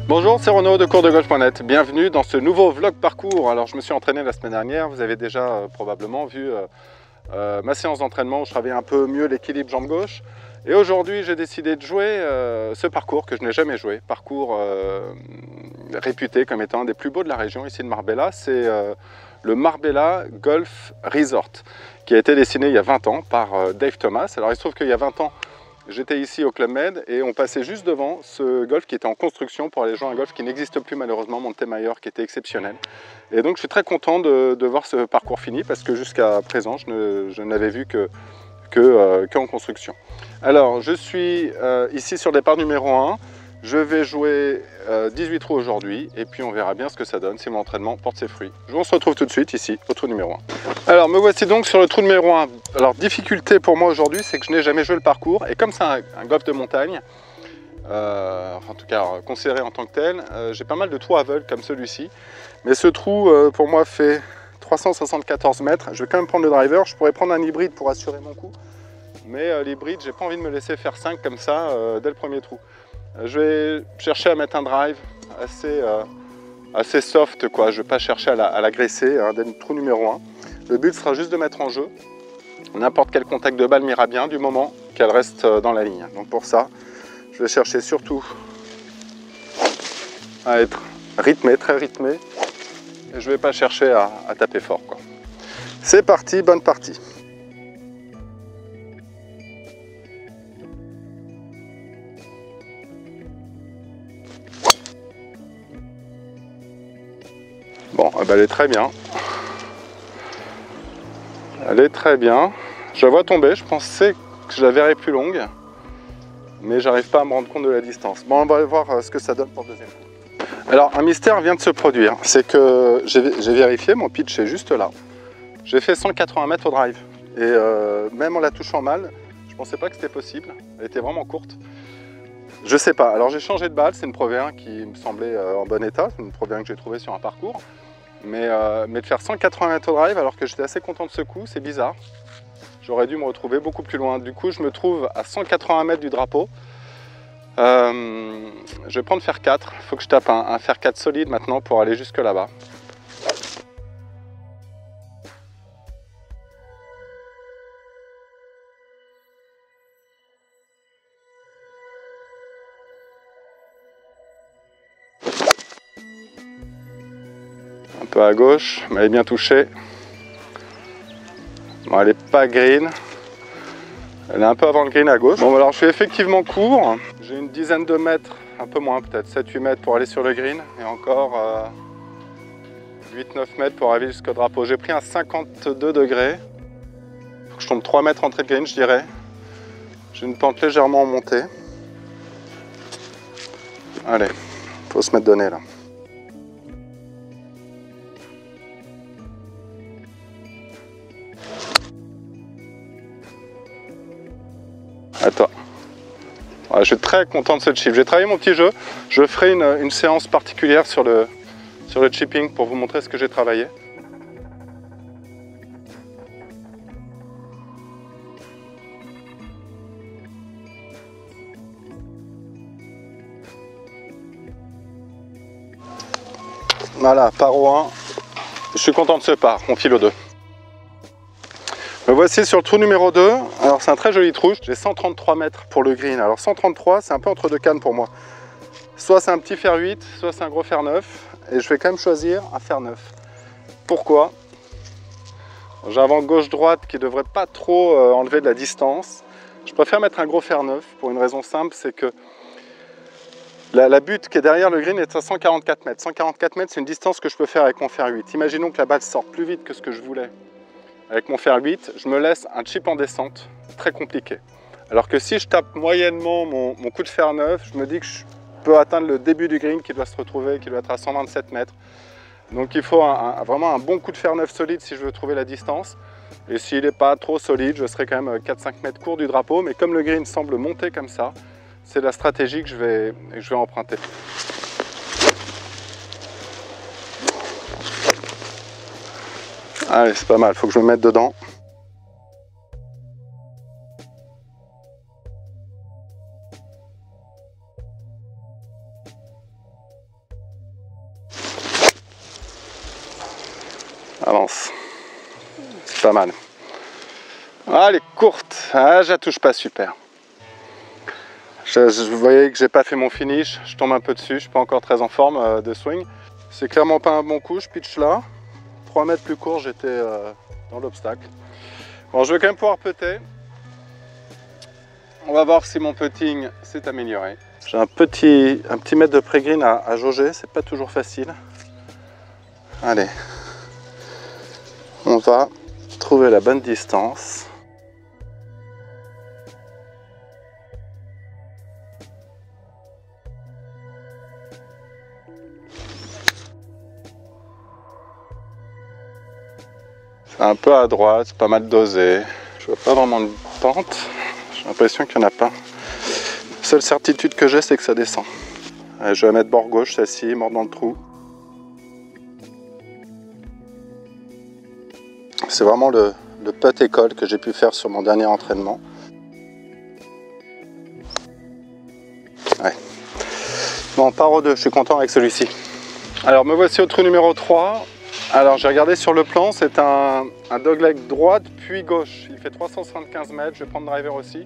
Bonjour, c'est Renaud de coursdegolf.net. Bienvenue dans ce nouveau vlog parcours. Alors je me suis entraîné la semaine dernière, vous avez déjà probablement vu ma séance d'entraînement où je travaillais un peu mieux l'équilibre jambe-gauche. Et aujourd'hui j'ai décidé de jouer ce parcours que je n'ai jamais joué. Parcours réputé comme étant un des plus beaux de la région ici de Marbella. C'est le Marbella Golf Resort qui a été dessiné il y a 20 ans par Dave Thomas. Alors il se trouve qu'il y a 20 ans, j'étais ici au Club Med et on passait juste devant ce golf qui était en construction pour aller jouer un golf qui n'existe plus malheureusement, Montemayor, qui était exceptionnel. Et donc je suis très content de voir ce parcours fini parce que jusqu'à présent je n'avais vu qu'en construction. Alors je suis ici sur le départ numéro 1. Je vais jouer 18 trous aujourd'hui et puis on verra bien ce que ça donne si mon entraînement porte ses fruits. On se retrouve tout de suite ici au trou numéro 1. Alors me voici donc sur le trou numéro 1. Alors difficulté pour moi aujourd'hui, c'est que je n'ai jamais joué le parcours et comme c'est un golf de montagne, en tout cas considéré en tant que tel, j'ai pas mal de trous aveugles comme celui-ci. Mais ce trou pour moi fait 374 mètres. Je vais quand même prendre le driver, je pourrais prendre un hybride pour assurer mon coup. Mais l'hybride, j'ai pas envie de me laisser faire 5 comme ça dès le premier trou. Je vais chercher à mettre un drive assez soft, quoi. Je ne vais pas chercher à l'agresser dès le trou numéro 1. Le but sera juste de mettre en jeu. N'importe quel contact de balle m'ira bien du moment qu'elle reste dans la ligne. Donc pour ça, je vais chercher surtout à être rythmé, très rythmé. Et je ne vais pas chercher à taper fort, quoi. C'est parti, bonne partie. Bon, elle est très bien. Elle est très bien. Je la vois tomber, je pensais que je la verrais plus longue. Mais j'arrive pas à me rendre compte de la distance. Bon, on va voir ce que ça donne pour le deuxième coup. Alors, un mystère vient de se produire. C'est que j'ai vérifié, mon pitch est juste là. J'ai fait 180 mètres au drive. Et même en la touchant mal, je pensais pas que c'était possible. Elle était vraiment courte. Je sais pas. Alors, j'ai changé de balle. C'est une Pro V1 qui me semblait en bon état. C'est une Pro V1 que j'ai trouvée sur un parcours. Mais de faire 180 mètres au drive alors que j'étais assez content de ce coup, c'est bizarre. J'aurais dû me retrouver beaucoup plus loin. Du coup, je me trouve à 180 mètres du drapeau. Je vais prendre fer 4. Il faut que je tape un fer 4 solide maintenant pour aller jusque là-bas. Un peu à gauche, mais elle est bien touchée. Bon, elle n'est pas green. Elle est un peu avant le green à gauche. Bon, alors je suis effectivement court. J'ai une dizaine de mètres, un peu moins peut-être, 7-8 mètres pour aller sur le green. Et encore 8-9 mètres pour arriver jusqu'au drapeau. J'ai pris un 52 degrés. Il faut que je tombe 3 mètres entrée de green, je dirais. J'ai une pente légèrement en montée. Allez, faut se mettre de nez là. Attends. Ouais, je suis très content de ce chip. J'ai travaillé mon petit jeu. Je ferai une séance particulière sur le chipping pour vous montrer ce que j'ai travaillé. Voilà, par au 1. Je suis content de ce par. On file au 2. Me voici sur le trou numéro 2. Alors c'est un très joli trou. J'ai 133 mètres pour le green. Alors 133, c'est un peu entre deux cannes pour moi. Soit c'est un petit fer 8, soit c'est un gros fer 9. Et je vais quand même choisir un fer 9. Pourquoi? J'ai un vent gauche-droite qui ne devrait pas trop enlever de la distance. Je préfère mettre un gros fer 9 pour une raison simple, c'est que la butte qui est derrière le green est à 144 mètres. 144 mètres, c'est une distance que je peux faire avec mon fer 8. Imaginons que la balle sorte plus vite que ce que je voulais. Avec mon fer 8, je me laisse un chip en descente, très compliqué. Alors que si je tape moyennement mon coup de fer 9, je me dis que je peux atteindre le début du green qui doit se retrouver, qui doit être à 127 mètres. Donc il faut vraiment un bon coup de fer 9 solide si je veux trouver la distance. Et s'il n'est pas trop solide, je serai quand même 4-5 mètres court du drapeau. Mais comme le green semble monter comme ça, c'est la stratégie que je vais emprunter. Allez, c'est pas mal, il faut que je me mette dedans. pas mal. Ah, elle est courte. Ah, je la touche pas super. Vous voyez que j'ai pas fait mon finish. Je tombe un peu dessus. Je suis pas encore très en forme de swing. C'est clairement pas un bon coup. Je pitch là. 3 mètres plus court, j'étais dans l'obstacle. Bon, je vais quand même pouvoir putter. On va voir si mon putting s'est amélioré. J'ai un petit mètre de pré-green à jauger. C'est pas toujours facile. Allez. On va trouver la bonne distance. C'est un peu à droite, c'est pas mal dosé. Je vois pas vraiment de pente. J'ai l'impression qu'il n'y en a pas. La seule certitude que j'ai, c'est que ça descend. Allez, je vais la mettre bord gauche, celle-ci, mort dans le trou. C'est vraiment le putt école que j'ai pu faire sur mon dernier entraînement. Ouais. Bon, paro 2, je suis content avec celui-ci. Alors, me voici au trou numéro 3. Alors, j'ai regardé sur le plan, c'est un dogleg droite puis gauche. Il fait 375 mètres, je vais prendre driver aussi.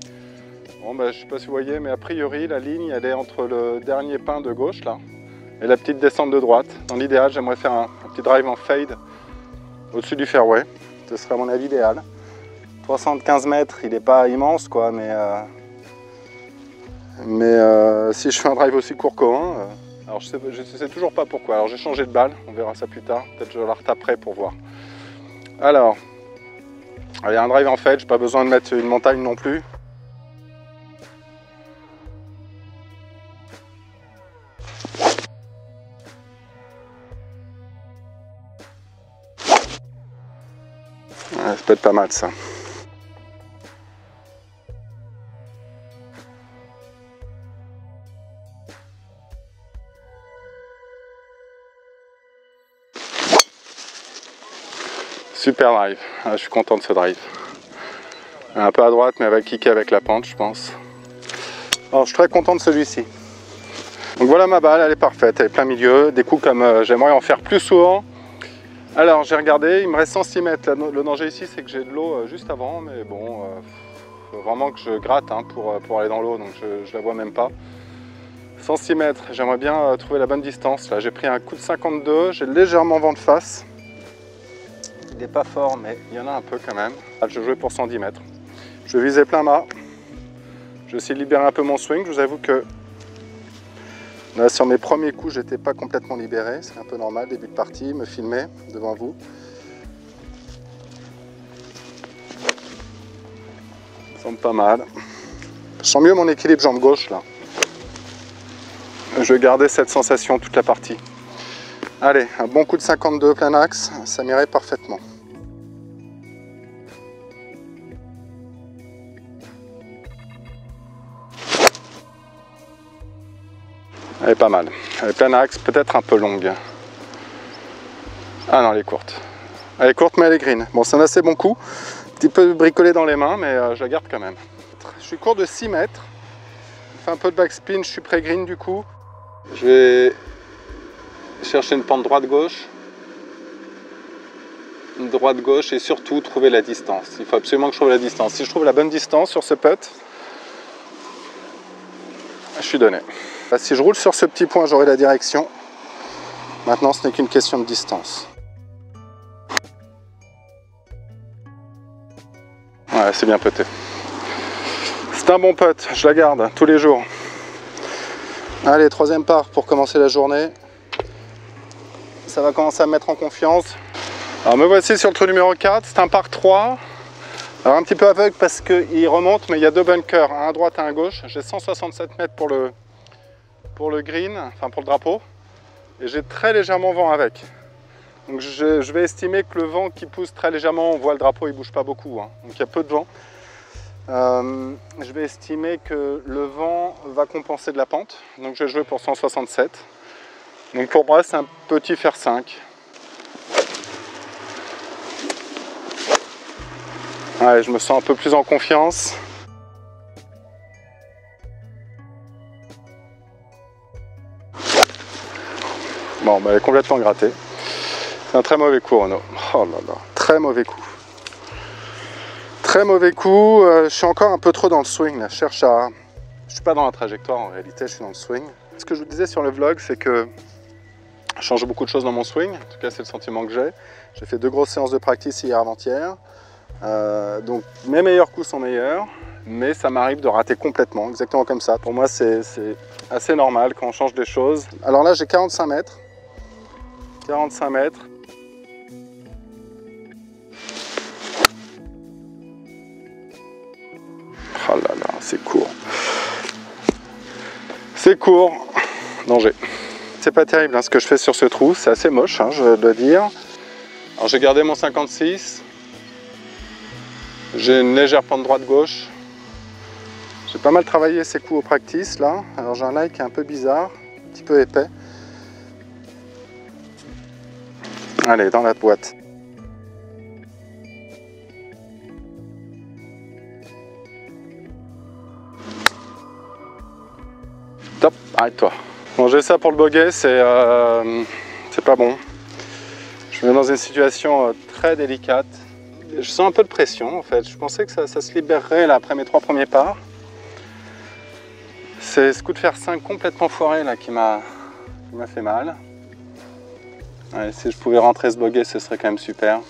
Bon, ben, je ne sais pas si vous voyez, mais a priori, la ligne, elle est entre le dernier pin de gauche, là, et la petite descente de droite. Dans l'idéal, j'aimerais faire un petit drive en fade au-dessus du fairway. Ce serait à mon avis idéal. 315 mètres, il n'est pas immense, quoi, mais si je fais un drive aussi court qu'un, alors je sais toujours pas pourquoi. Alors j'ai changé de balle, on verra ça plus tard. Peut-être je la retaperai pour voir. Alors, allez, un drive en fade, j'ai pas besoin de mettre une montagne non plus. Ouais, ça peut être pas mal ça. Super drive, je suis content de ce drive. Un peu à droite mais avec kické avec la pente je pense. Alors je suis très content de celui-ci. Donc voilà ma balle, elle est parfaite, elle est plein milieu. Des coups comme j'aimerais en faire plus souvent. Alors j'ai regardé, il me reste 106 mètres. Le danger ici c'est que j'ai de l'eau juste avant. Mais bon, faut vraiment que je gratte hein, pour aller dans l'eau. Donc je la vois même pas. 106 mètres, j'aimerais bien trouver la bonne distance. Là j'ai pris un coup de 52, j'ai légèrement vent de face. Il n'est pas fort, mais il y en a un peu quand même. Je vais jouer pour 110 mètres. Je vais viser plein mât. Je vais essayer de libérer un peu mon swing. Je vous avoue que là, sur mes premiers coups, j'étais pas complètement libéré. C'est un peu normal, début de partie, me filmer devant vous. Ça semble pas mal. Je sens mieux mon équilibre jambe gauche là. Je vais garder cette sensation toute la partie. Allez, un bon coup de 52 plein axe, ça m'irait parfaitement. Elle est pas mal. Elle est plein axe, peut-être un peu longue. Ah non, elle est courte. Elle est courte, mais elle est green. Bon, c'est un assez bon coup. Un petit peu bricolé dans les mains, mais je la garde quand même. Je suis court de 6 mètres. Je fais un peu de backspin, je suis pré-green du coup. Je vais chercher une pente droite-gauche. Une droite-gauche et surtout trouver la distance. Il faut absolument que je trouve la distance. Si je trouve la bonne distance sur ce putt, je suis donné. Si je roule sur ce petit point, j'aurai la direction. Maintenant, ce n'est qu'une question de distance. Ouais, c'est bien puté. C'est un bon putt, je la garde tous les jours. Allez, troisième part pour commencer la journée. Ça va commencer à me mettre en confiance. Alors me voici sur le trou numéro 4, c'est un par 3. Alors un petit peu aveugle parce qu'il remonte, mais il y a deux bunkers, un à droite et un à gauche. J'ai 167 mètres pour le green, enfin pour le drapeau. Et j'ai très légèrement vent avec. Donc je vais estimer que le vent qui pousse très légèrement, on voit le drapeau, il ne bouge pas beaucoup, hein. Donc il y a peu de vent. Je vais estimer que le vent va compenser de la pente. Donc je vais jouer pour 167. Donc pour moi c'est un petit fer 5. Ouais, je me sens un peu plus en confiance. Bon, bah, elle est complètement grattée. C'est un très mauvais coup, Renaud. Oh là là, très mauvais coup. Très mauvais coup, je suis encore un peu trop dans le swing là. Je suis pas dans la trajectoire en réalité, je suis dans le swing. Ce que je vous disais sur le vlog, c'est que je change beaucoup de choses dans mon swing. En tout cas, c'est le sentiment que j'ai. J'ai fait 2 grosses séances de practice hier avant-hier. Donc mes meilleurs coups sont meilleurs, mais ça m'arrive de rater complètement, exactement comme ça. Pour moi, c'est assez normal quand on change des choses. Alors là, j'ai 45 mètres. 45 mètres. Oh là là, c'est court. C'est court. Danger. C'est pas terrible hein, ce que je fais sur ce trou, c'est assez moche, hein, je dois dire. Alors j'ai gardé mon 56. J'ai une légère pente droite-gauche. J'ai pas mal travaillé ces coups au practice là. Alors j'ai un lie qui est un peu bizarre, un petit peu épais. Allez, dans la boîte. Top, arrête-toi. Bon, j'ai ça pour le bogey, c'est pas bon. Je me mets dans une situation très délicate. Je sens un peu de pression en fait. Je pensais que ça se libérerait là, après mes 3 premiers parts. C'est ce coup de fer 5 complètement foiré là qui m'a fait mal. Allez, si je pouvais rentrer ce bogey, ce serait quand même super.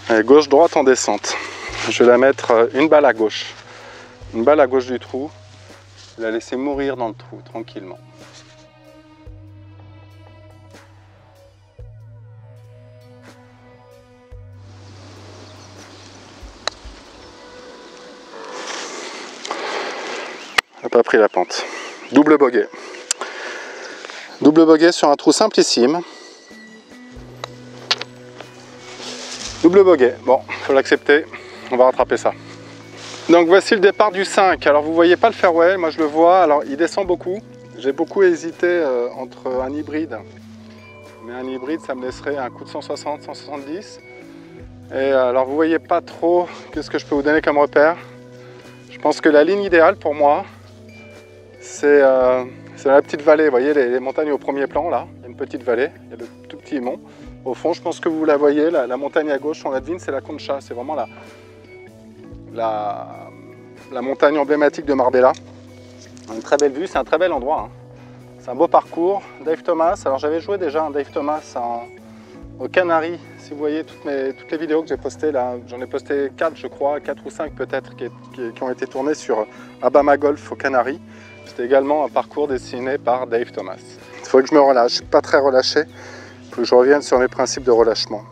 Allez, gauche-droite en descente. Je vais la mettre une balle à gauche. Une balle à gauche du trou. Je vais la laisser mourir dans le trou, tranquillement. N'a pas pris la pente. Double bogey. Double bogey sur un trou simplissime. Double bogey. Bon, faut l'accepter. On va rattraper ça. Donc voici le départ du 5. Alors vous voyez pas le fairway, moi je le vois. Alors il descend beaucoup. J'ai beaucoup hésité entre un hybride. Mais un hybride, ça me laisserait un coup de 160, 170. Et alors vous voyez pas trop qu'est-ce que je peux vous donner comme repère. Je pense que la ligne idéale pour moi, c'est la petite vallée. Vous voyez les montagnes au premier plan là. Il y a une petite vallée, il y a le tout petit mont. Au fond, je pense que vous la voyez, la montagne à gauche, on la devine, c'est la Concha. C'est vraiment la montagne emblématique de Marbella. Une très belle vue, c'est un très bel endroit. Hein. C'est un beau parcours. Dave Thomas, alors j'avais joué déjà un Dave Thomas aux Canaries. Si vous voyez toutes les vidéos que j'ai postées là, j'en ai posté 4 je crois, 4 ou 5 peut-être qui ont été tournées sur Abama Golf aux Canaries. C'était également un parcours dessiné par Dave Thomas. Il faut que je me relâche, je ne suis pas très relâché. Il faut que je revienne sur mes principes de relâchement.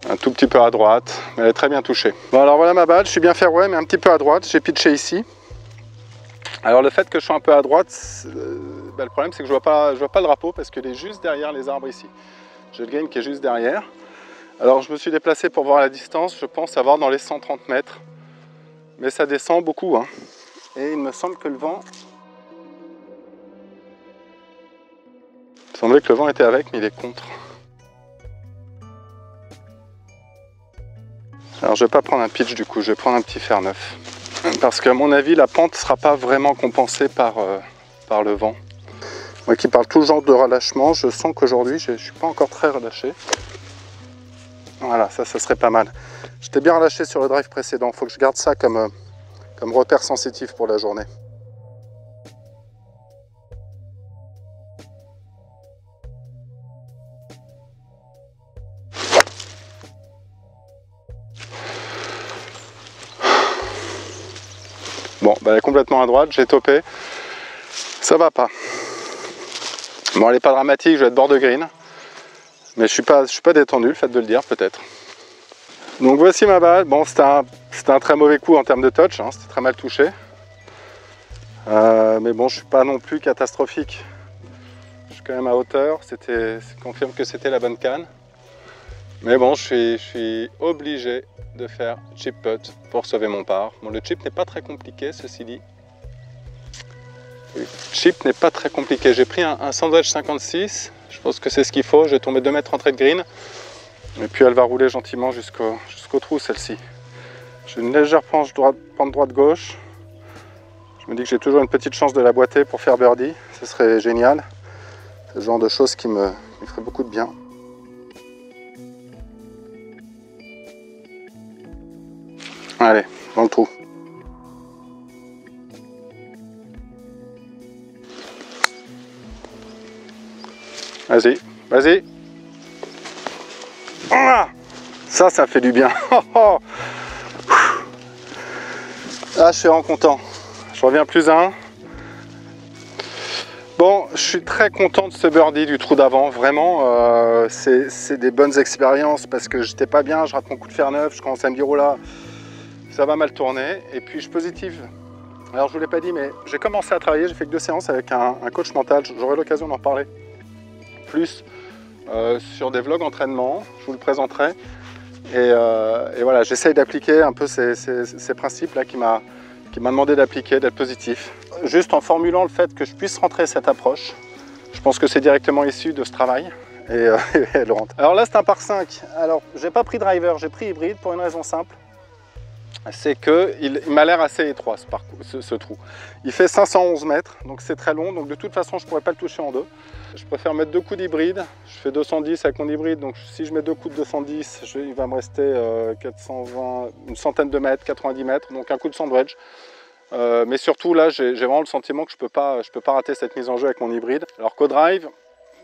Un tout petit peu à droite, mais elle est très bien touchée. Bon alors voilà ma balle, je suis bien fairway mais un petit peu à droite, j'ai pitché ici. Alors le fait que je sois un peu à droite, le problème c'est que je vois pas le drapeau parce qu'il est juste derrière les arbres ici. J'ai le green qui est juste derrière. Alors je me suis déplacé pour voir la distance, je pense avoir dans les 130 mètres. Mais ça descend beaucoup. Hein. Et il me semble que le vent... Il semblait que le vent était avec, mais il est contre. Alors je vais pas prendre un pitch du coup, je vais prendre un petit fer neuf. Parce qu'à mon avis, la pente ne sera pas vraiment compensée par le vent. Moi qui parle tout le genre de relâchement, je sens qu'aujourd'hui, je ne suis pas encore très relâché. Voilà, ça serait pas mal. J'étais bien relâché sur le drive précédent, il faut que je garde ça comme repère sensitif pour la journée. Bon, bah, elle est complètement à droite, j'ai topé. Ça va pas. Bon, elle n'est pas dramatique, je vais être bord de green. Mais je suis pas détendu, le fait de le dire, peut-être. Donc voici ma balle. Bon, c'était un très mauvais coup en termes de touch, hein, c'était très mal touché. Mais bon, je suis pas non plus catastrophique. Je suis quand même à hauteur, ça confirme que c'était la bonne canne. Mais bon, je suis obligé de faire chip putt pour sauver mon par. Bon, le chip n'est pas très compliqué, ceci dit. Le chip n'est pas très compliqué. J'ai pris un sandwich 56. Je pense que c'est ce qu'il faut. Je vais tomber 2 mètres entrée de green. Et puis elle va rouler gentiment jusqu'au trou, celle-ci. J'ai une légère pente droite-gauche. Je me dis que j'ai toujours une petite chance de la boiter pour faire birdie. Ce serait génial. C'est le genre de choses qui me ferait beaucoup de bien. Allez, dans le trou. Vas-y, vas-y. Ah, ça fait du bien. Ah, je suis vraiment content. Je reviens plus un. Bon, je suis très content de ce birdie du trou d'avant. Vraiment, c'est des bonnes expériences parce que j'étais pas bien. Je rate mon coup de fer neuf. Je commence à me dire, oh là, ça va mal tourner. Et puis, je suis positif. Alors, je vous l'ai pas dit, mais j'ai commencé à travailler. J'ai fait que 2 séances avec un coach mental. J'aurai l'occasion d'en reparler plus sur des vlogs entraînement. Je vous le présenterai. Et voilà, j'essaye d'appliquer un peu ces principes-là qui m'a demandé d'appliquer, d'être positif. Juste en formulant le fait que je puisse rentrer cette approche, je pense que c'est directement issu de ce travail et elle rentre. Alors là, c'est un par 5. Alors, j'ai pas pris driver, j'ai pris hybride pour une raison simple. C'est qu'il m'a l'air assez étroit ce trou. Il fait 511 mètres, donc c'est très long, donc de toute façon je ne pourrais pas le toucher en deux. Je préfère mettre 2 coups d'hybride, je fais 210 avec mon hybride, donc si je mets 2 coups de 210, il va me rester 420, une centaine de mètres, 90 mètres, donc un coup de sandwich. Mais surtout là, j'ai vraiment le sentiment que je peux pas rater cette mise en jeu avec mon hybride. Alors qu'au drive,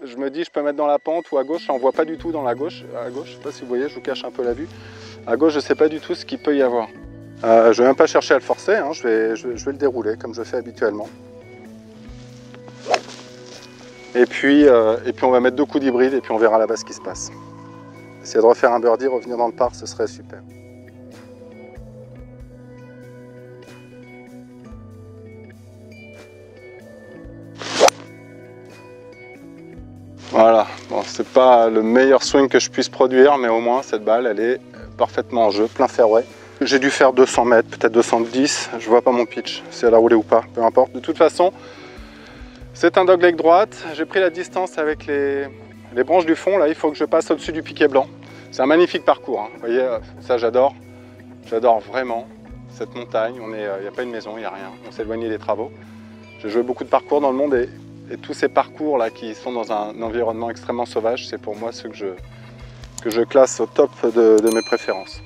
je me dis je peux mettre dans la pente ou à gauche, on ne voit pas du tout dans la gauche. À gauche, je ne sais pas si vous voyez, je vous cache un peu la vue. À gauche, je ne sais pas du tout ce qu'il peut y avoir. Je ne vais même pas chercher à le forcer, hein. Je vais le dérouler comme je fais habituellement. Et puis on va mettre 2 coups d'hybride et puis on verra là-bas ce qui se passe. Essayer de refaire un birdie, revenir dans le par, ce serait super. Voilà, bon, c'est pas le meilleur swing que je puisse produire, mais au moins cette balle, elle est parfaitement en jeu, plein fairway. J'ai dû faire 200 mètres, peut-être 210, je vois pas mon pitch, si elle a roulé ou pas, peu importe. De toute façon, c'est un dogleg droite, j'ai pris la distance avec les branches du fond, là il faut que je passe au-dessus du piquet blanc. C'est un magnifique parcours, hein. Vous voyez, ça j'adore vraiment cette montagne, il n'y a pas une maison, il n'y a rien, on s'est éloigné des travaux. J'ai joué beaucoup de parcours dans le monde et tous ces parcours là qui sont dans un environnement extrêmement sauvage, c'est pour moi ceux que je classe au top de mes préférences.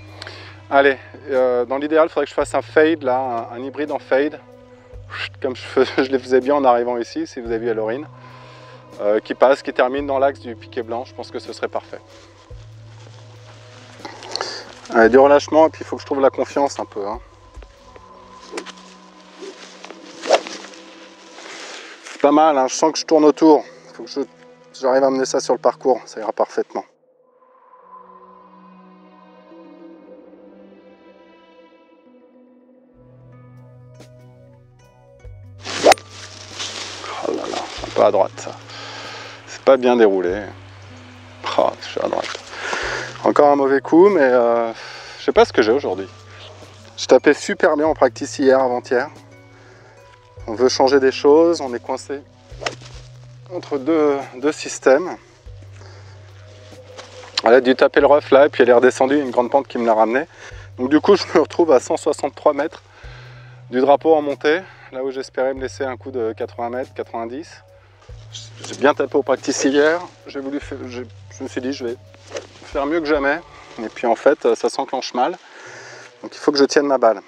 Allez, dans l'idéal, il faudrait que je fasse un fade, là, un hybride en fade, comme je les faisais bien en arrivant ici, si vous avez vu à l'orine, qui passe, qui termine dans l'axe du piquet blanc, je pense que ce serait parfait. Allez, du relâchement, et puis il faut que je trouve la confiance un peu. Hein. C'est pas mal, hein, je sens que je tourne autour, il faut que j'arrive à mener ça sur le parcours, ça ira parfaitement. Oh là là, c'est un peu à droite ça. C'est pas bien déroulé. Oh, je suis à droite. Encore un mauvais coup, mais je sais pas ce que j'ai aujourd'hui. Je tapais super bien en practice hier, avant-hier. On veut changer des choses, on est coincé entre deux systèmes. Elle a dû taper le rough là, et puis elle est redescendue, une grande pente qui me l'a ramené. Donc du coup, je me retrouve à 163 mètres du drapeau en montée, là où j'espérais me laisser un coup de 80 mètres, 90. J'ai bien tapé au practice hier, je me suis dit je vais faire mieux que jamais, et puis en fait ça s'enclenche mal, donc il faut que je tienne ma balle.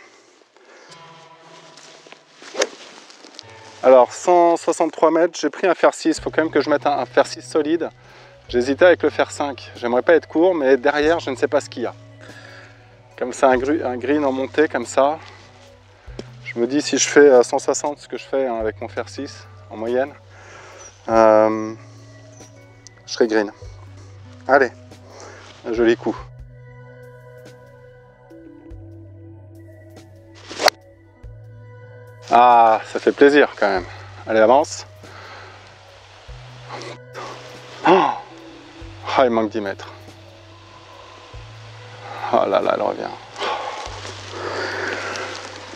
Alors 163 mètres, j'ai pris un fer 6, il faut quand même que je mette un fer 6 solide. J'hésitais avec le fer 5, j'aimerais pas être court, mais derrière je ne sais pas ce qu'il y a. Comme ça, un green en montée comme ça, je me dis si je fais 160, ce que je fais hein, avec mon fer 6 en moyenne, je serai green. Allez, un joli coup. Ah, ça fait plaisir quand même. Allez, avance. Oh, il manque 10 mètres. Oh là là, elle revient.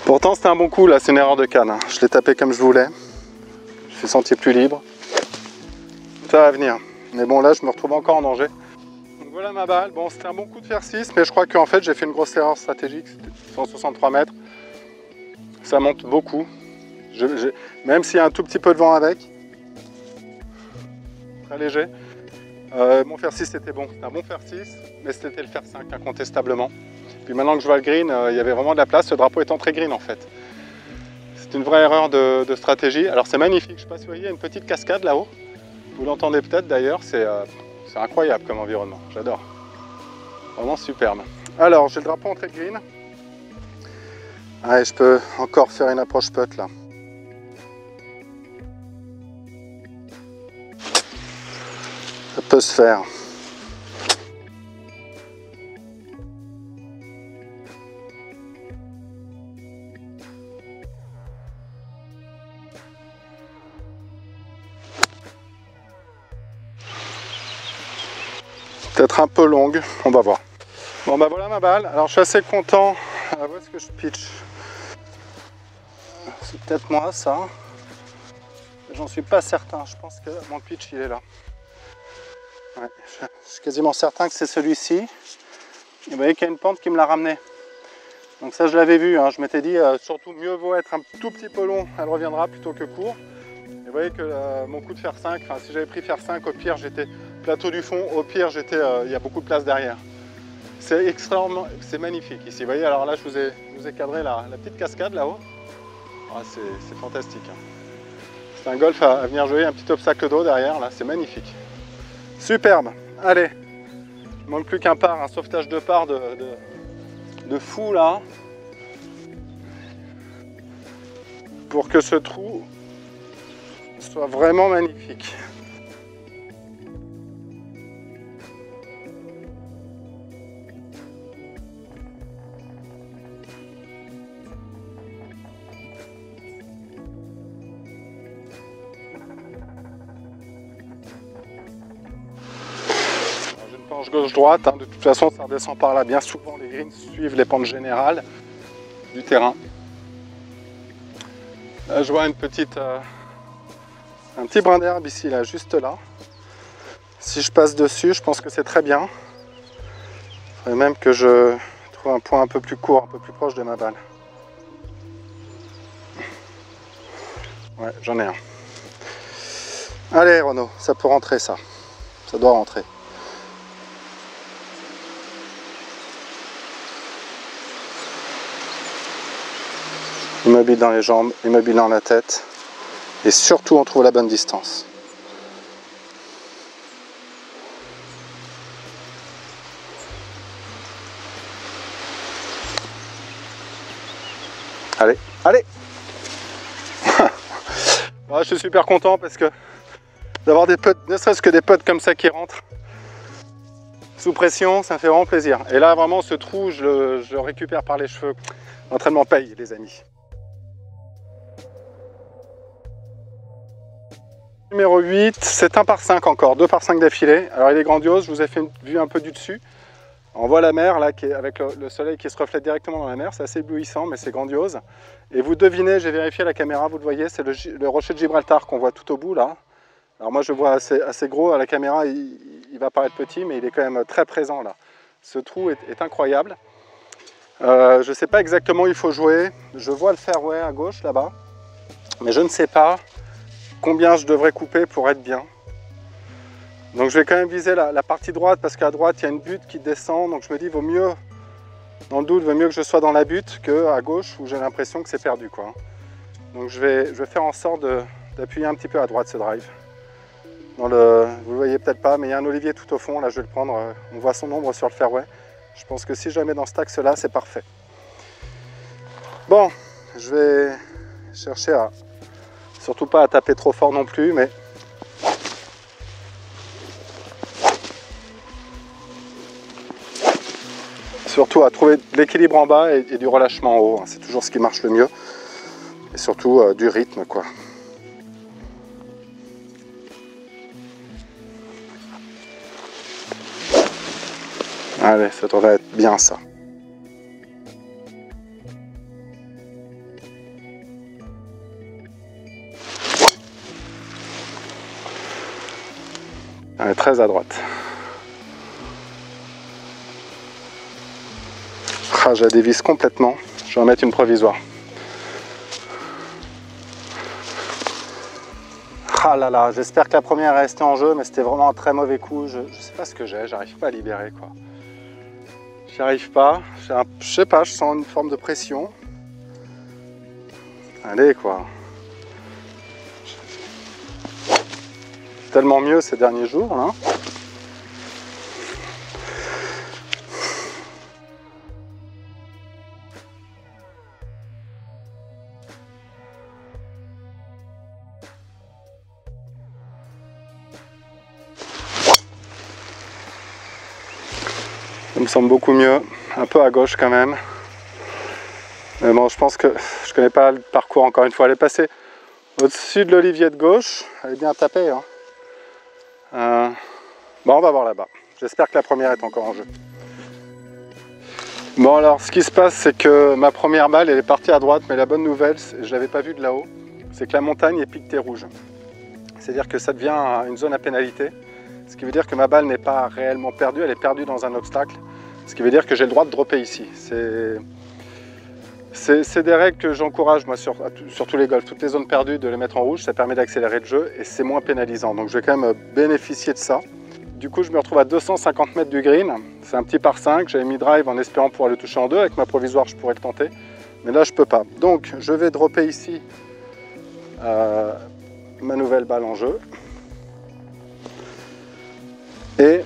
Pourtant, c'était un bon coup là, c'est une erreur de canne. Je l'ai tapé comme je voulais. Je suis senti plus libre. Ça va venir. Mais bon, là, je me retrouve encore en danger. Donc voilà ma balle. Bon, c'était un bon coup de fer 6, mais je crois qu'en fait, j'ai fait une grosse erreur stratégique. C'était 163 mètres. Ça monte beaucoup. Même s'il y a un tout petit peu de vent avec. très léger. Mon fer 6 était bon, c'était un bon fer 6, mais c'était le fer 5 incontestablement. Puis maintenant que je vois le green, il y avait vraiment de la place, ce drapeau étant très green en fait. C'est une vraie erreur de stratégie. Alors c'est magnifique, je ne sais pas si vous voyez, il y a une petite cascade là-haut. Vous l'entendez peut-être d'ailleurs, c'est incroyable comme environnement, j'adore. Vraiment superbe. Alors j'ai le drapeau en très green. Allez, je peux encore faire une approche putt là. Ça peut se faire. Peut-être un peu longue, on va voir. Bon bah voilà ma balle, alors je suis assez content. Où est-ce que je pitch? C'est peut-être moi ça. J'en suis pas certain, je pense que mon pitch il est là. Ouais, je suis quasiment certain que c'est celui-ci. Et vous voyez qu'il y a une pente qui me l'a ramené. Donc ça je l'avais vu, hein. Je m'étais dit surtout mieux vaut être un tout petit peu long, elle reviendra plutôt que court. Et vous voyez que mon coup de fer 5, si j'avais pris fer 5, au pire j'étais plateau du fond, au pire j'étais, il y a beaucoup de place derrière. C'est extrêmement, c'est magnifique ici. Vous voyez, alors là je vous ai cadré la petite cascade là-haut. Ah, c'est fantastique. Hein. C'est un golf à venir jouer, un petit obstacle d'eau derrière, là, c'est magnifique. Superbe. Allez, il manque plus qu'un par, un sauvetage de par de fou là. Pour que ce trou soit vraiment magnifique. Gauche-droite, hein. De toute façon ça redescend par là, bien souvent les greens suivent les pentes générales du terrain. Là je vois un petit brin d'herbe ici, là, juste là. Si je passe dessus, je pense que c'est très bien. Il faudrait même que je trouve un point un peu plus court, un peu plus proche de ma balle. Ouais, j'en ai un. Allez Renaud, ça peut rentrer ça. Ça doit rentrer. Immobile dans les jambes, immobile dans la tête. Et surtout, on trouve la bonne distance. Allez, allez. Je suis super content parce que d'avoir des potes, ne serait-ce que des potes comme ça qui rentrent sous pression, ça me fait vraiment plaisir. Et là, vraiment, ce trou, je le récupère par les cheveux. L'entraînement paye, les amis. Numéro 8, c'est un par 5 encore, 2 par 5 d'affilée. Alors il est grandiose, je vous ai fait une vue un peu du dessus. On voit la mer là, avec le soleil qui se reflète directement dans la mer, c'est assez éblouissant mais c'est grandiose. Et vous devinez, j'ai vérifié la caméra, vous le voyez, c'est le rocher de Gibraltar qu'on voit tout au bout là. Alors moi je le vois assez gros, à la caméra il va paraître petit mais il est quand même très présent là. Ce trou est incroyable. Je ne sais pas exactement où il faut jouer, je vois le fairway à gauche là-bas, mais je ne sais pas combien je devrais couper pour être bien. Donc je vais quand même viser la partie droite parce qu'à droite il y a une butte qui descend, donc je me dis vaut mieux, dans le doute, vaut mieux que je sois dans la butte qu'à gauche où j'ai l'impression que c'est perdu quoi. Donc je vais faire en sorte d'appuyer un petit peu à droite ce drive. Vous le voyez peut-être pas mais il y a un olivier tout au fond, là je vais le prendre, on voit son ombre sur le fairway. Je pense que si je la mets dans cet axe là c'est parfait. Bon, je vais chercher à surtout pas à taper trop fort non plus, mais surtout à trouver de l'équilibre en bas et du relâchement en haut. C'est toujours ce qui marche le mieux. Et surtout du rythme, quoi. Allez, ça devrait être bien ça. Elle est très à droite. Ah, je la dévisse complètement. Je vais en mettre une provisoire. Ah là là, j'espère que la première est restée en jeu, mais c'était vraiment un très mauvais coup. Je sais pas ce que j'ai, j'arrive pas à libérer quoi. J'y arrive pas, je sais pas, je sens une forme de pression. Allez quoi. Tellement mieux ces derniers jours hein. Ça me semble beaucoup mieux, un peu à gauche quand même. Mais bon, je pense que je connais pas le parcours encore une fois. Elle est passée au-dessus de l'olivier de gauche, elle est bien tapée. Hein. Bon, on va voir là-bas. J'espère que la première est encore en jeu. Bon alors, ce qui se passe, c'est que ma première balle, elle est partie à droite, mais la bonne nouvelle, je ne l'avais pas vue de là-haut, c'est que la montagne est piquetée rouge. C'est-à-dire que ça devient une zone à pénalité, ce qui veut dire que ma balle n'est pas réellement perdue, elle est perdue dans un obstacle, ce qui veut dire que j'ai le droit de dropper ici. C'est des règles que j'encourage moi sur tous les golfs, toutes les zones perdues, de les mettre en rouge, ça permet d'accélérer le jeu et c'est moins pénalisant. Donc je vais quand même bénéficier de ça. Du coup, je me retrouve à 250 mètres du green. C'est un petit par 5. J'avais mis drive en espérant pouvoir le toucher en deux. Avec ma provisoire, je pourrais le tenter. Mais là, je ne peux pas. Donc, je vais dropper ici ma nouvelle balle en jeu. Et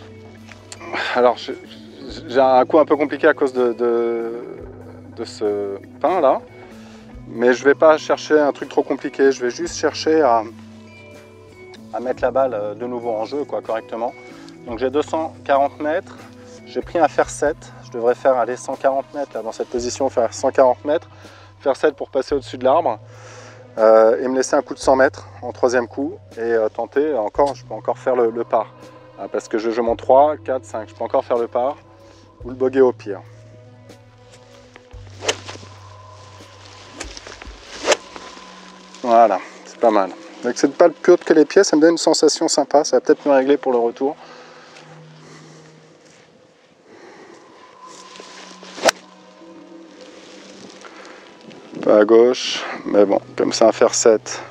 alors, j'ai un coup un peu compliqué à cause de ce pain là. Mais je ne vais pas chercher un truc trop compliqué. Je vais juste chercher à mettre la balle de nouveau en jeu, quoi, correctement. Donc j'ai 240 mètres, j'ai pris un fer 7, je devrais faire aller 140 mètres là, dans cette position, faire 140 mètres, fer 7 pour passer au-dessus de l'arbre et me laisser un coup de 100 mètres en troisième coup et tenter encore, je peux encore faire le par parce que je joue mon 3, 4, 5, je peux encore faire le par ou le bogey au pire. Voilà, c'est pas mal. Avec cette balle plus haute que les pieds, ça me donne une sensation sympa, ça va peut-être me régler pour le retour. Pas à gauche, mais bon, comme c'est un fer 7,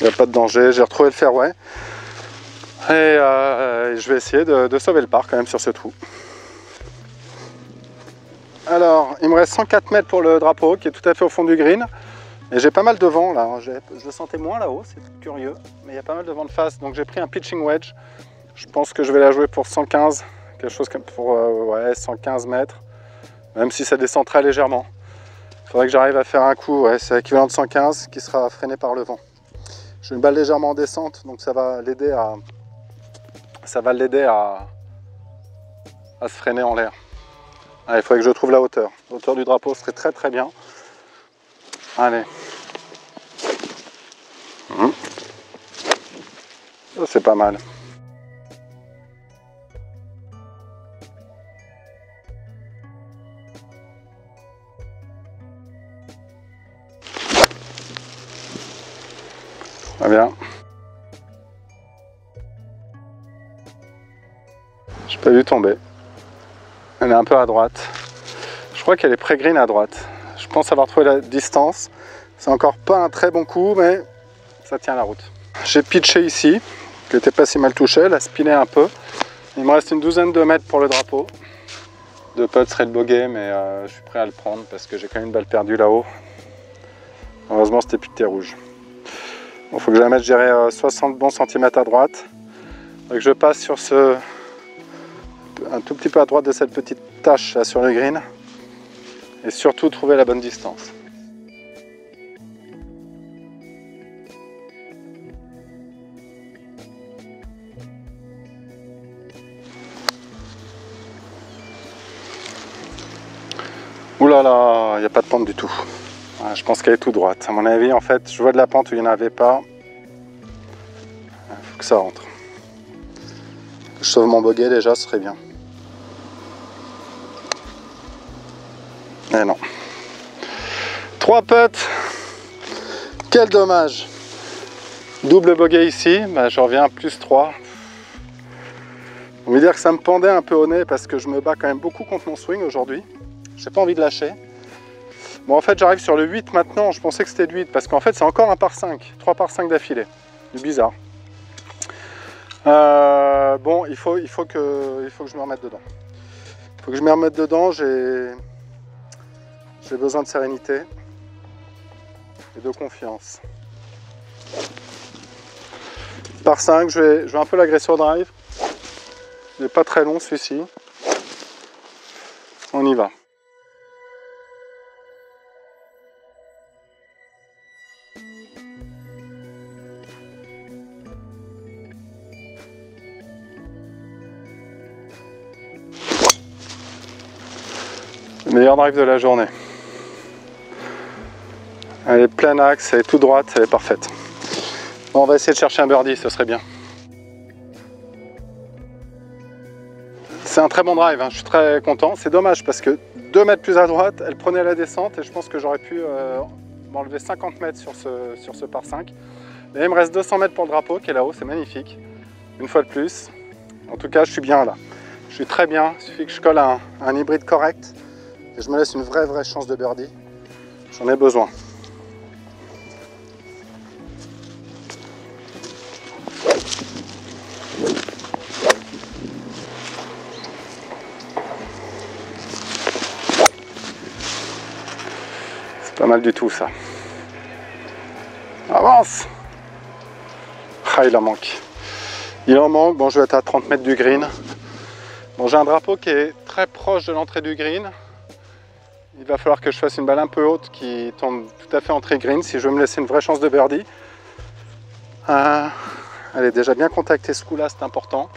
il n'y a pas de danger. J'ai retrouvé le fairway et je vais essayer de sauver le par quand même sur ce trou. Alors, il me reste 104 mètres pour le drapeau qui est tout à fait au fond du green. Et j'ai pas mal de vent là, je le sentais moins là-haut, c'est curieux, mais il y a pas mal de vent de face, donc j'ai pris un pitching wedge. Je pense que je vais la jouer pour 115, quelque chose comme pour ouais, 115 mètres, même si ça descend très légèrement. Il faudrait que j'arrive à faire un coup, ouais, c'est l'équivalent de 115 qui sera freiné par le vent. J'ai une balle légèrement en descente, donc ça va l'aider à se freiner en l'air. Il faudrait que je trouve la hauteur. La hauteur du drapeau serait très très bien. Allez. Ça, c'est pas mal. Très bien. J'ai pas vu tomber. Elle est un peu à droite. Je crois qu'elle est pré-green à droite. Je pense avoir trouvé la distance. C'est encore pas un très bon coup, mais ça tient la route. J'ai pitché ici, qui n'était pas si mal touché, elle a spiné un peu. Il me reste une douzaine de mètres pour le drapeau. Deux putts serait le bogey, mais je suis prêt à le prendre parce que j'ai quand même une balle perdue là-haut. Heureusement, c'était piqueté rouge. Bon, faut que je la mette, je dirais, 60 bons centimètres à droite. Donc je passe sur un tout petit peu à droite de cette petite tache là sur le green. Et surtout trouver la bonne distance. Ouh là là, il n'y a pas de pente du tout. Ouais, je pense qu'elle est tout droite. À mon avis, en fait, je vois de la pente où il n'y en avait pas. Il faut que ça rentre. Je sauve mon bogey déjà, ce serait bien. Eh non. 3 putts. Quel dommage. Double bogey ici, bah, je reviens à plus 3. On va dire que ça me pendait un peu au nez parce que je me bats quand même beaucoup contre mon swing aujourd'hui. J'ai pas envie de lâcher. Bon, en fait, j'arrive sur le 8 maintenant. Je pensais que c'était le 8 parce qu'en fait, c'est encore un par 5. 3 par 5 d'affilée. du bizarre. Bon, il faut que je me remette dedans. Il faut que je me remette dedans, j'ai besoin de sérénité et de confiance. Par 5, je vais un peu l'agresser au drive. Il n'est pas très long celui-ci. On y va. Le meilleur drive de la journée. Elle est plein axe, elle est tout droite, elle est parfaite. Bon, on va essayer de chercher un birdie, ce serait bien. C'est un très bon drive, hein. Je suis très content. C'est dommage parce que 2 mètres plus à droite, elle prenait la descente et je pense que j'aurais pu m'enlever 50 mètres sur ce par 5. Et il me reste 200 mètres pour le drapeau qui est là-haut, c'est magnifique. Une fois de plus. En tout cas, je suis bien là. Je suis très bien. Il suffit que je colle un hybride correct et je me laisse une vraie chance de birdie. J'en ai besoin. Pas mal du tout ça. Avance! Ah, il en manque. Il en manque. Bon, je vais être à 30 mètres du green. Bon, j'ai un drapeau qui est très proche de l'entrée du green. Il va falloir que je fasse une balle un peu haute qui tombe tout à fait entrée green si je veux me laisser une vraie chance de birdie. Elle est déjà bien contactée ce coup-là, c'est important.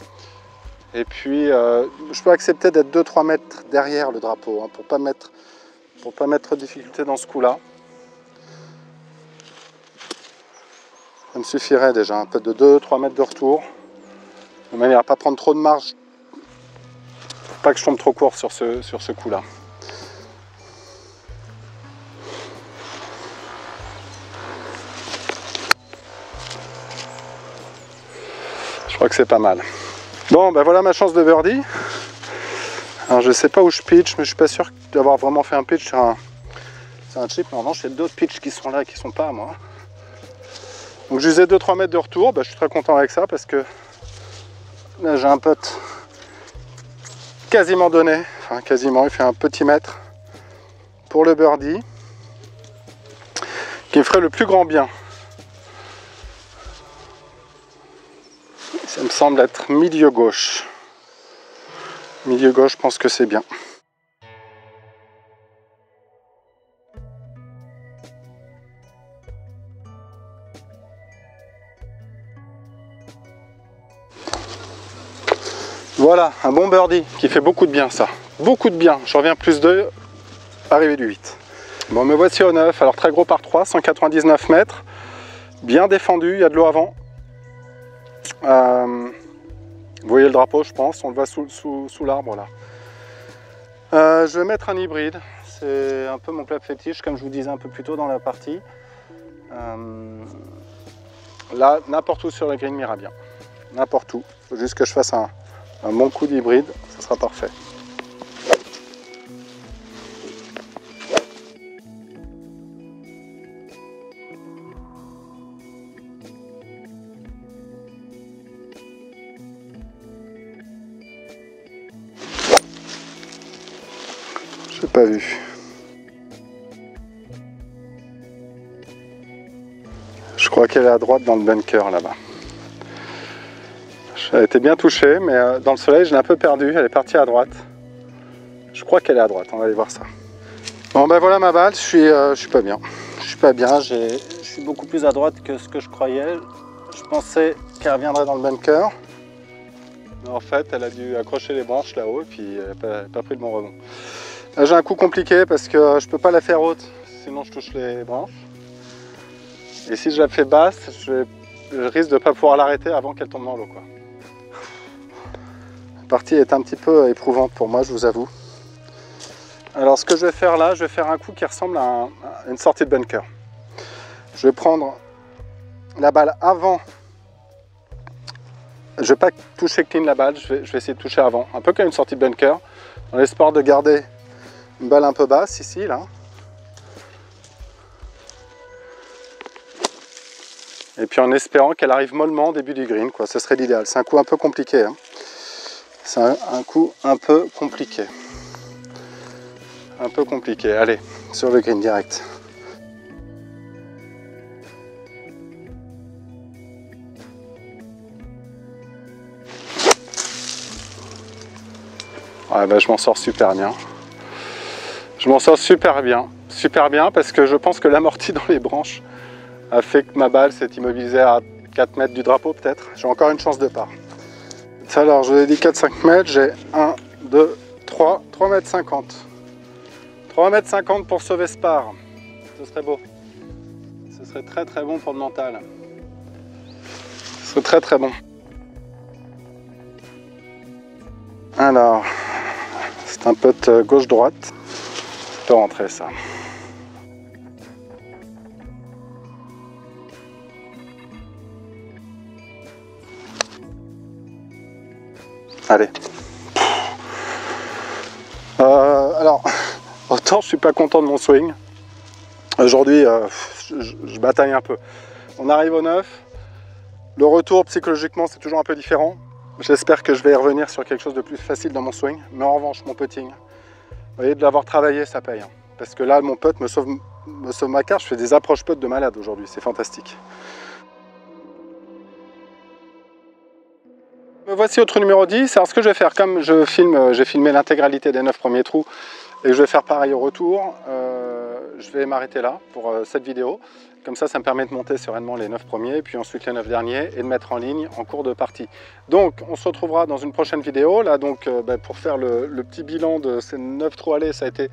Et puis, je peux accepter d'être 2-3 mètres derrière le drapeau hein, pour pas mettre de difficulté dans ce coup-là. Ça me suffirait déjà, un peu de 2-3 mètres de retour. De manière à ne pas prendre trop de marge. Faut pas que je tombe trop court sur ce coup-là. Je crois que c'est pas mal. Bon, ben voilà ma chance de birdie. Alors je sais pas où je pitch, mais je suis pas sûr d'avoir vraiment fait un pitch sur un chip. Mais en revanche, il y a d'autres pitchs qui sont là et qui sont pas à moi. Donc je faisais 2-3 mètres de retour. Ben, je suis très content avec ça parce que là j'ai un putt quasiment donné. Enfin quasiment, il fait un petit mètre pour le birdie qui me ferait le plus grand bien. Ça me semble être milieu gauche. Milieu gauche, je pense que c'est bien. Voilà, un bon birdie qui fait beaucoup de bien ça. Beaucoup de bien. Je reviens plus 2, arrivé du 8. Bon, me voici au 9. Alors très gros par 3, 199 mètres. Bien défendu, il y a de l'eau avant. Vous voyez le drapeau, je pense, on le voit sous l'arbre là. Je vais mettre un hybride, c'est un peu mon club fétiche, comme je vous disais un peu plus tôt dans la partie. Là, n'importe où sur le green m'ira bien. N'importe où. Il faut juste que je fasse un bon coup d'hybride, ça sera parfait. J'ai pas vu. Je crois qu'elle est à droite dans le bunker là-bas. Elle a été bien touchée, mais dans le soleil, je l'ai un peu perdue. Elle est partie à droite. Je crois qu'elle est à droite. On va aller voir ça. Bon, ben voilà ma balle. Je suis pas bien. Je suis pas bien. Je suis beaucoup plus à droite que ce que je croyais. Je pensais qu'elle reviendrait dans le bunker. Mais en fait, elle a dû accrocher les branches là-haut et puis elle n'a pas pris le bon rebond. Là, j'ai un coup compliqué parce que je peux pas la faire haute, sinon je touche les branches. Et si je la fais basse, je risque de ne pas pouvoir l'arrêter avant qu'elle tombe dans l'eau, quoi. La partie est un petit peu éprouvante pour moi, je vous avoue. Alors ce que je vais faire là, je vais faire un coup qui ressemble à une sortie de bunker. Je vais prendre la balle avant. Je ne vais pas toucher clean la balle, je vais essayer de toucher avant, un peu comme une sortie de bunker, dans l'espoir de garder une balle un peu basse ici, là. Et puis en espérant qu'elle arrive mollement au début du green, quoi. Ce serait l'idéal. C'est un coup un peu compliqué, hein. C'est un coup un peu compliqué. Un peu compliqué. Allez, sur le green direct. Ouais, bah, je m'en sors super bien. Je m'en sors super bien parce que je pense que l'amorti dans les branches a fait que ma balle s'est immobilisée à 4 mètres du drapeau peut-être. J'ai encore une chance de part. Alors je vous ai dit 4-5 mètres, j'ai 1, 2, 3 mètres 50. 3 mètres 50 pour sauver ce par. Ce serait beau. Ce serait très très bon pour le mental. Ce serait très très bon. Alors, c'est un putt gauche-droite. Ça peut rentrer ça. Allez. Alors, autant je suis pas content de mon swing. Aujourd'hui, je bataille un peu. On arrive au 9. Le retour, psychologiquement, c'est toujours un peu différent. J'espère que je vais y revenir sur quelque chose de plus facile dans mon swing. Mais en revanche, mon putting, vous voyez, de l'avoir travaillé, ça paye. Parce que là, mon putt me sauve ma carte. Je fais des approches putt de malade aujourd'hui. C'est fantastique. Me voici au trou numéro 10. Alors ce que je vais faire, comme j'ai filmé l'intégralité des 9 premiers trous et que je vais faire pareil au retour, je vais m'arrêter là pour cette vidéo. Comme ça me permet de monter sereinement les 9 premiers, puis ensuite les 9 derniers et de mettre en ligne en cours de partie. Donc on se retrouvera dans une prochaine vidéo. Là donc pour faire le petit bilan de ces 9 trous allés, ça a été...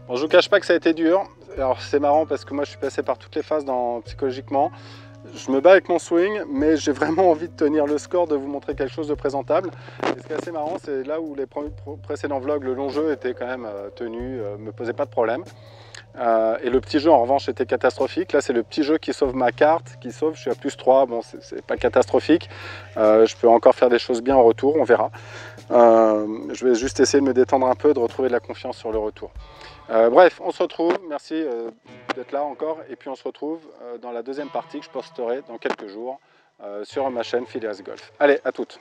Bon, je ne vous cache pas que ça a été dur. Alors c'est marrant parce que moi je suis passé par toutes les phases psychologiquement. Je me bats avec mon swing, mais j'ai vraiment envie de tenir le score, de vous montrer quelque chose de présentable. Et ce qui est assez marrant, c'est là où les précédents vlogs, le long jeu était quand même tenu, me posait pas de problème. Et le petit jeu en revanche était catastrophique. Là c'est le petit jeu qui sauve ma carte, qui sauve, je suis à +3, bon c'est pas catastrophique. Je peux encore faire des choses bien en retour, on verra. Je vais juste essayer de me détendre un peu, de retrouver de la confiance sur le retour. Bref, on se retrouve, merci d'être là encore, et puis on se retrouve dans la deuxième partie que je posterai dans quelques jours sur ma chaîne Phileas Golf. Allez, à toutes.